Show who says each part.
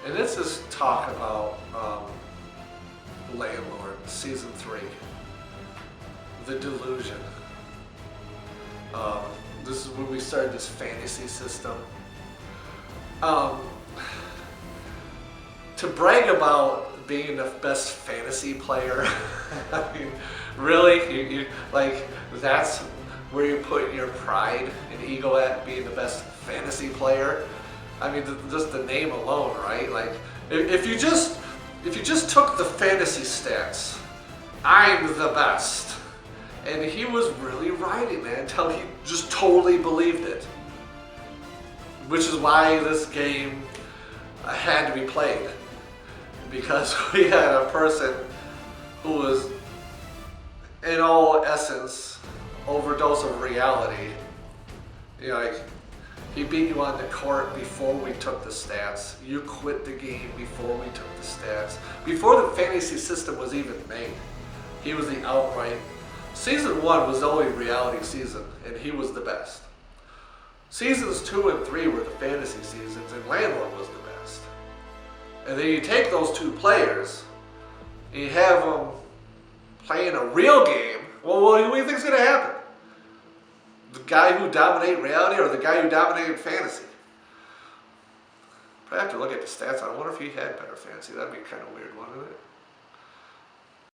Speaker 1: And this is talk about Landlord, Season 3. The Delusion. This is when we started this fantasy system. To brag about being the best fantasy player, I mean, really? You like, that's where you put your pride and ego at, being the best fantasy player? I mean, just the name alone, right? Like, if you just took the fantasy stats, I'm the best. And he was really riding that until he just totally believed it. Which is why this game had to be played. Because we had a person who was, in all essence, overdose of reality. You know, like, he beat you on the court before we took the stats. You quit the game before we took the stats. Before the fantasy system was even made, he was the outright. Season 1 was the only reality season, and he was the best. Seasons 2 and 3 were the fantasy seasons, and Landlord was the best. And then you take those two players, and you have them playing a real game. Well, what do you think's going to happen? The guy who dominated reality or the guy who dominated fantasy? I have to look at the stats. I wonder if he had better fantasy. That'd be kind of weird, wouldn't it?